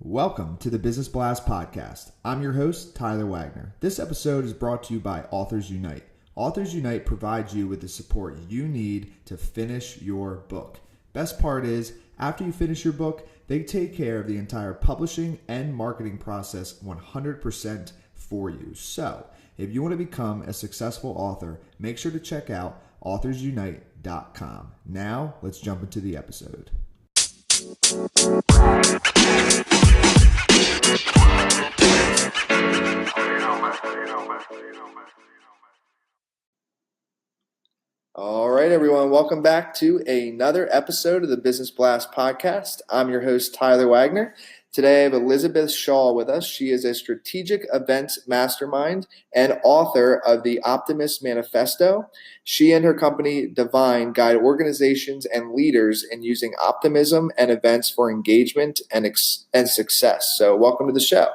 Welcome to the Business Blast Podcast. I'm your host, Tyler Wagner. This episode is brought to you by Authors Unite. Authors Unite provides you with the support you need to finish your book. Best part is, after you finish your book, they take care of the entire publishing and marketing process 100% for you. So, if you want to become a successful author, make sure to check out authorsunite.com. Now, let's jump into the episode. All right, everyone. Welcome back to another episode of the Business Blast Podcast. I'm your host, Tyler Wagner. Today, I have Elizabeth Shaw with us. She is a strategic events mastermind and author of the Optimist Manifesto. She and her company, Divine, guide organizations and leaders in using optimism and events for engagement and success. So welcome to the show.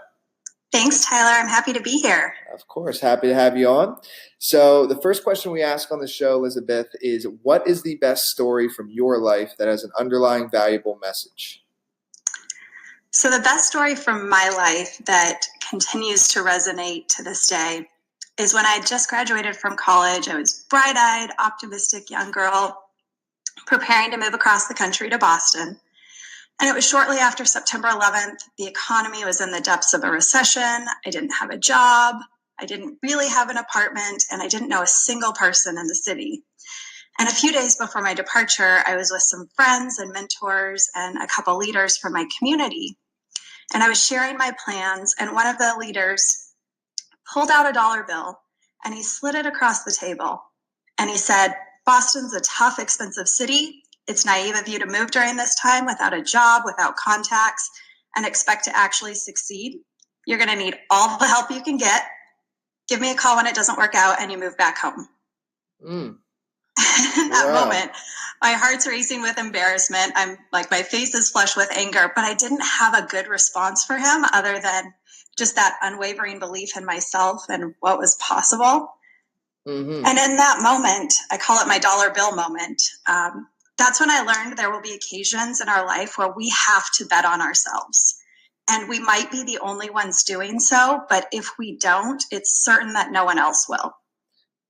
Thanks, Tyler. I'm happy to be here. Of course. Happy to have you on. So the first question we ask on the show, Elizabeth, is what is the best story from your life that has an underlying valuable message? So the best story from my life that continues to resonate to this day is when I just graduated from college. I was bright-eyed, optimistic young girl preparing to move across the country to Boston. And it was shortly after September 11th. The economy was in the depths of a recession. I didn't have a job. I didn't really have an apartment, and I didn't know a single person in the city. And a few days before my departure, I was with some friends and mentors and a couple leaders from my community. And I was sharing my plans, and one of the leaders pulled out a dollar bill, and he slid it across the table. And he said, "Boston's a tough, expensive city. It's naive of you to move during this time without a job, without contacts, and expect to actually succeed. You're going to need all the help you can get. Give me a call when it doesn't work out and you move back home." In that moment, my heart's racing with embarrassment. I'm like, my face is flushed with anger, but I didn't have a good response for him other than just that unwavering belief in myself and what was possible. Mm-hmm. And in that moment, I call it my dollar bill moment. That's when I learned there will be occasions in our life where we have to bet on ourselves. And we might be the only ones doing so, but if we don't, it's certain that no one else will.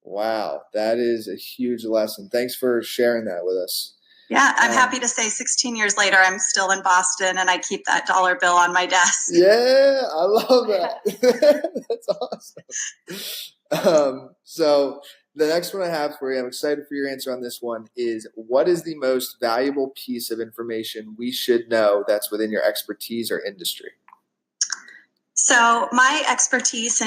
Wow, that is a huge lesson. Thanks for sharing that with us. Yeah, I'm happy to say 16 years later, I'm still in Boston and I keep that dollar bill on my desk. Yeah, I love that. That's awesome. So the next one I have for you, I'm excited for your answer on this one, is what is the most valuable piece of information we should know that's within your expertise or industry? So my expertise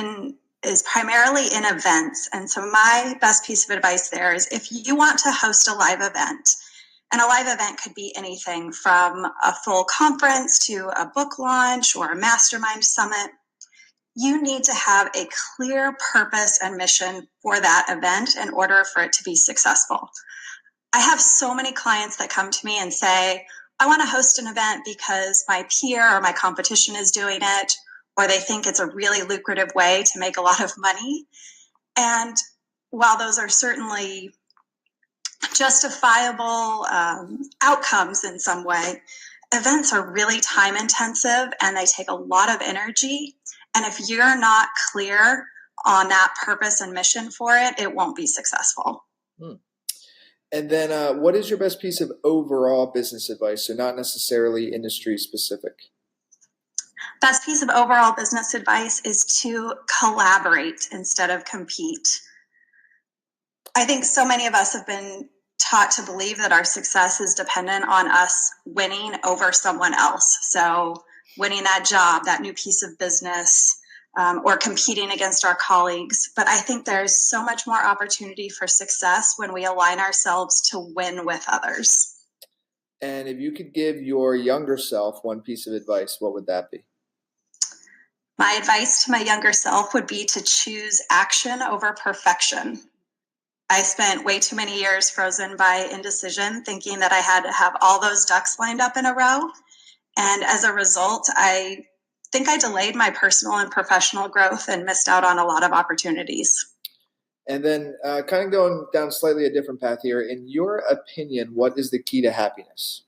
is primarily in events. And so my best piece of advice there is if you want to host a live event, and a live event could be anything from a full conference to a book launch or a mastermind summit, you need to have a clear purpose and mission for that event in order for it to be successful. I have so many clients that come to me and say, I want to host an event because my peer or my competition is doing it, or they think it's a really lucrative way to make a lot of money. And while those are certainly justifiable outcomes in some way, events are really time intensive and they take a lot of energy. And if you're not clear on that purpose and mission for it, it won't be successful. And then what is your best piece of overall business advice? So not necessarily industry specific. Best piece of overall business advice is to collaborate instead of compete. I think so many of us have been taught to believe that our success is dependent on us winning over someone else. So winning that job, that new piece of business, or competing against our colleagues. But I think there's so much more opportunity for success when we align ourselves to win with others. And if you could give your younger self one piece of advice, what would that be? My advice to my younger self would be to choose action over perfection. I spent way too many years frozen by indecision, thinking that I had to have all those ducks lined up in a row. And as a result, I think I delayed my personal and professional growth and missed out on a lot of opportunities. And then kind of going down slightly a different path here, in your opinion, what is the key to happiness?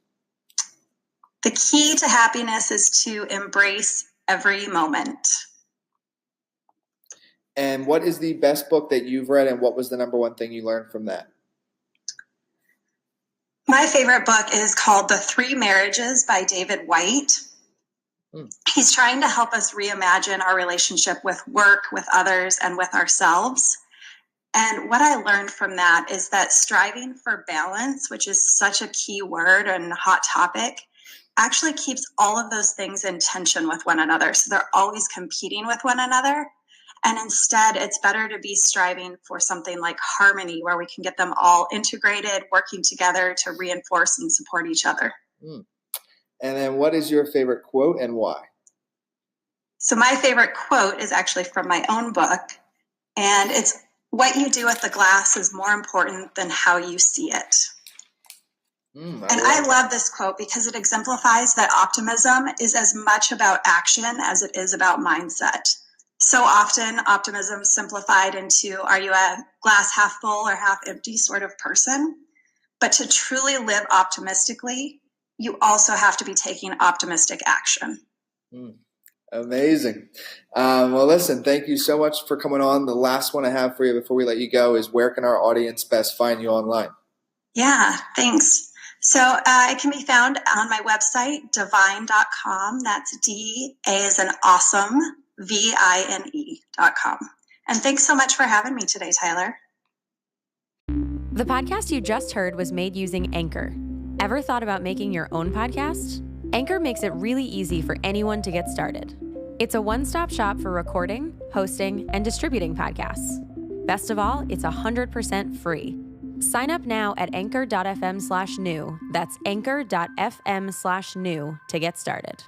The key to happiness is to embrace every moment. And what is the best book that you've read, and what was the number one thing you learned from that? My favorite book is called The Three Marriages by David White. He's trying to help us reimagine our relationship with work, with others, and with ourselves. And what I learned from that is that striving for balance, which is such a key word and hot topic, actually keeps all of those things in tension with one another. So they're always competing with one another. And instead, it's better to be striving for something like harmony, where we can get them all integrated, working together to reinforce and support each other. And then what is your favorite quote and why? So my favorite quote is actually from my own book, and it's, "What you do with the glass is more important than how you see it." I love this quote because it exemplifies that optimism is as much about action as it is about mindset. So often optimism is simplified into, are you a glass half full or half empty sort of person? But to truly live optimistically, you also have to be taking optimistic action. Amazing. Well, listen, thank you so much for coming on. The last one I have for you before we let you go is, where can our audience best find you online? Yeah, thanks. So it can be found on my website, divine.com. That's D, A as in awesome, VINE.com. And thanks so much for having me today, Tyler. The podcast you just heard was made using Anchor. Ever thought about making your own podcast? Anchor makes it really easy for anyone to get started. It's a one-stop shop for recording, hosting, and distributing podcasts. Best of all, it's 100% free. Sign up now at anchor.fm/new. That's anchor.fm/new to get started.